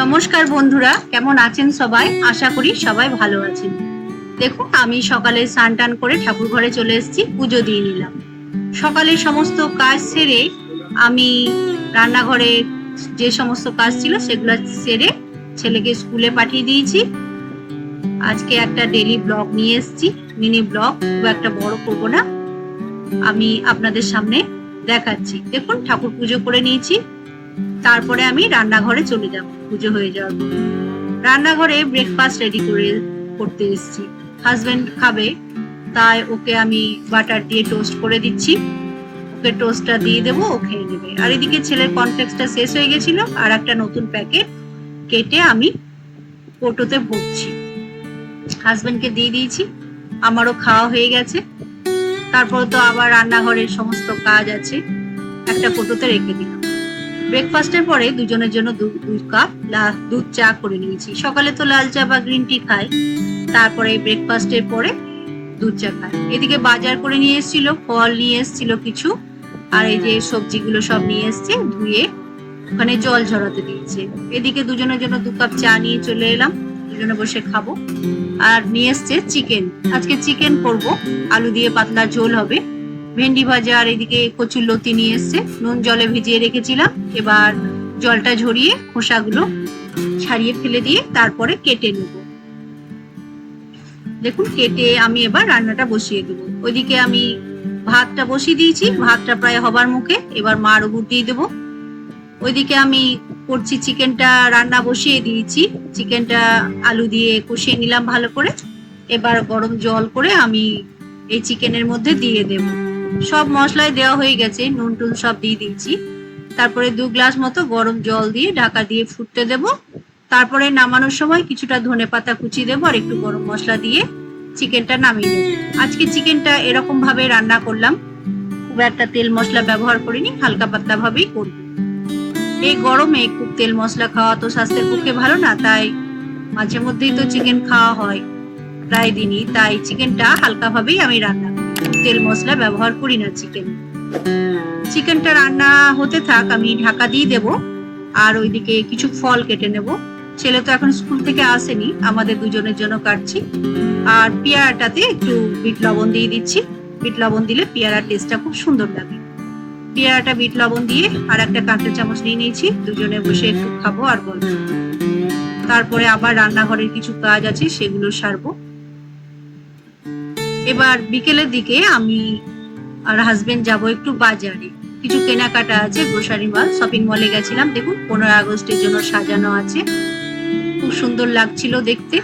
নমস্কার বন্ধুরা, কেমন আছেন সবাই? আশা করি সবাই ভালো আছেন। দেখুন, আমি সকালে স্নান টান করে ঠাকুর ঘরে চলে এসেছি, পুজো দিয়ে নিলাম। সকালে সমস্ত কাজ সেরে আমি রান্নাঘরে যে সমস্ত কাজ ছিল সেগুলো সেরে ছেলেকে স্কুলে পাঠিয়ে দিয়েছি। আজকে একটা ডেইলি ব্লগ নিয়ে এসেছি, মিনি ব্লগ, খুব একটা বড় করবো না, আমি আপনাদের সামনে দেখাচ্ছি। দেখুন, ঠাকুর পুজো করে নিয়েছি, তারপরে আমি রান্নাঘরে চলে যাব পুজো হয়ে যাওয়ার পর। রান্নাঘরে ব্রেকফাস্ট রেডি করতে এসেছি। হাজবেন্ড খাবে, তাই ওকে আমি বাটার দিয়ে টোস্ট করে দিচ্ছি। ওকে টোস্টটা দিয়ে দেবো, ও খেয়ে নেবে। আর এদিকে ছেলের কর্নফ্লেক্সটা শেষ হয়ে গেছিল, আর একটা নতুন প্যাকেট কেটে আমি কৌটোতে ভরছি। হাজবেন্ডকে দিয়ে দিয়েছি, আমারও খাওয়া হয়ে গেছে। তারপর তো আবার রান্নাঘরের সমস্ত কাজ আছে, একটা কৌটোতে রেখে দিলাম। ব্রেকফাস্টের পরে দুজনের জন্য 2 কাপ দুধ চা করে নিয়েছি। সকালে তো লাল চা বা গ্রিন টি খাই, তারপরে ব্রেকফাস্টের পরে দুধ চা খাই। এদিকে বাজার করে নিয়ে এসেছিল, ফল নিয়ে এসেছিল কিছু, আর এই যে সবজিগুলো সব নিয়ে এসছে, ধুয়ে ওখানে জল ঝরাতে দিয়েছে। এদিকে দুজনের জন্য 2 কাপ চা নিয়ে চলে এলাম, দুজনে বসে খাবো। আর নিয়ে এসছে চিকেন, আজকে চিকেন করব, আলু দিয়ে পাতলা ঝোল হবে, ভেন্ডি ভাজা। আর এদিকে কচুর লতি নিয়ে এসছে, নুন জলে ভিজিয়ে রেখেছিলাম। এবার জলটা ঝরিয়ে খোসাগুলো ছাড়িয়ে ফেলে দিয়ে তারপরে কেটে নেব। দেখুন, কেটে আমি এবার রান্নাটা বসিয়ে দেবো। ওইদিকে আমি ভাতটা বসিয়ে দিয়েছি, ভাতটা প্রায় হবার মুখে, এবার মার উপর দিয়ে দেবো। ওইদিকে আমি করছি, চিকেনটা রান্না বসিয়ে দিয়েছি। চিকেনটা আলু দিয়ে কষিয়ে নিলাম ভালো করে। এবার গরম জল করে আমি এই চিকেনের মধ্যে দিয়ে দেব। সব মশলাই দেওয়া হয়ে গেছে, নুন টুন সব দিয়ে দিয়েছি। তারপরে 2 গ্লাস মতো গরম জল দিয়ে ঢাকা দিয়ে ফুটতে দেব। তারপরে নামানোর সময় কিছুটা ধনেপাতা কুচি দেবো, আর একটু গরম মশলা দিয়ে চিকেনটা নামিয়ে নেব। আজকে চিকেনটা এরকম ভাবে রান্না করলাম, খুব একটা তেল মশলা ব্যবহার করিনি, হালকা পাতলা ভাবেই করব। এই গরমে খুব তেল মশলা খাওয়া তো স্বাস্থ্যের পক্ষে ভালো না, তাই মাঝে মধ্যেই তো চিকেন খাওয়া হয়, প্রায় দিনই। তাই চিকেনটা হালকা ভাবেই আমি রান্না করি, তেল মশলা ব্যবহার করি না চিকেনটা রান্না হতে থাক, আমি ঢাকা দিয়ে দেব। আর ওইদিকে কিছু ফল কেটে নেব। ছেলে তো এখন স্কুল থেকে আসেনি, আমাদের দুজনের জন্য কাটছি। আর পেয়ারাটাতে একটু বিট লবণ দিয়ে দিচ্ছি, বিট লবণ দিলে পেয়ারার টেস্টটা খুব সুন্দর লাগে। পেয়ারাটা বিট লবণ দিয়ে আর একটা কাঁটা চামচ নিয়ে নিয়েছি, দুজনে বসে একটু খাবো আর গল্প। তারপরে আবার রান্নাঘরের কিছু কাজ আছে, সেগুলো সারবো। এবার বিকেলের দিকে আমি আর হাজবেন্ড যাব একটু বাজারে, কিছু কেনাকাটা আছে, গ্রোসারি মাল, শপিং মলে গেছিলাম। দেখুন, 15 আগস্টের জন্য সাজানো আছে, খুব সুন্দর লাগছিল দেখতে।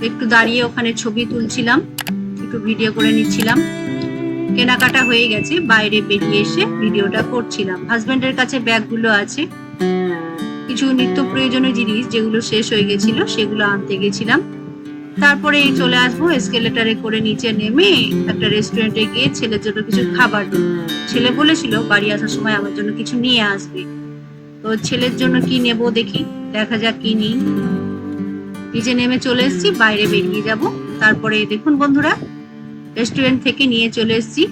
একটু দাঁড়িয়ে ওখানে ছবি তুলছিলাম, একটু ভিডিও করে নিচ্ছিলাম। কেনাকাটা হয়ে গেছে, বাইরে বেরিয়ে এসে ভিডিওটা করছিলাম। হাজবেন্ডের কাছে ব্যাগগুলো আছে, কিছু নিত্য প্রয়োজনীয় জিনিস যেগুলো শেষ হয়ে গেছিল সেগুলো আনতে গেছিলাম। তারপরে চলে আসবো এসকেলেটারে করে নিচে নেমে একটা রেস্টুরেন্টে গিয়ে ছেলের জন্য কিছু খাবার দেবো। ছেলে বলেছিল বাড়ি আসার সময় আমার জন্য কিছু নিয়ে আসবে, তো ছেলের জন্য কি নেব দেখি, দেখা যাক কি নিই। নিচে নেমে চলে এসেছি, বাইরে বেরিয়ে যাব। তারপরে দেখুন বন্ধুরা, রেস্টুরেন্ট থেকে নিয়ে চলে এসেছি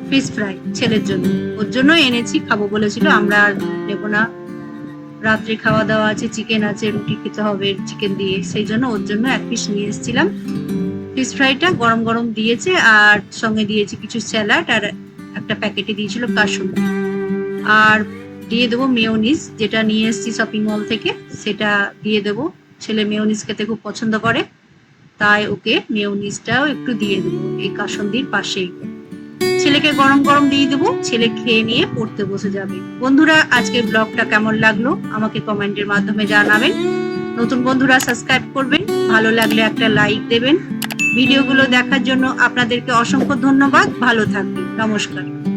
ফিশ ফ্রাই ছেলের জন্য, ওর জন্য এনেছি, খাবো বলেছিল, আমরা আর নেবো না, রাত্রে খাওয়া দাওয়া আছে, চিকেন আছে, রুটি খেতে হবে চিকেন দিয়ে, সেই জন্য ওর জন্য 1 পিস নিয়ে এসেছিলাম। ফিশ ফ্রাইটা গরম গরম দিয়েছে, আর সঙ্গে দিয়েছি কিছু স্যালাড, আর একটা প্যাকেটে দিয়েছিল কাসুন্দি। আর দিয়ে দেবো মেয়োনিজ, যেটা নিয়ে এসেছি শপিং মল থেকে, সেটা দিয়ে দেবো। ছেলে মেয়োনিজ খেতে খুব পছন্দ করে, তাই ওকে মেয়োনিজটাও একটু দিয়ে দেবো এই কাসুন্দির পাশেই। ছেলেকে গরম গরম দিয়ে দেবো, ছেলে খেয়ে নিয়ে পড়তে বসে যাবে। বন্ধুরা, আজকের ব্লগটা কেমন লাগলো আমাকে কমেন্টের মাধ্যমে জানাবেন। নতুন বন্ধুরা সাবস্ক্রাইব করবেন, ভালো লাগলে একটা লাইক দেবেন। ভিডিওগুলো দেখার জন্য আপনাদেরকে অসংখ্য ধন্যবাদ। ভালো থাকবেন, নমস্কার।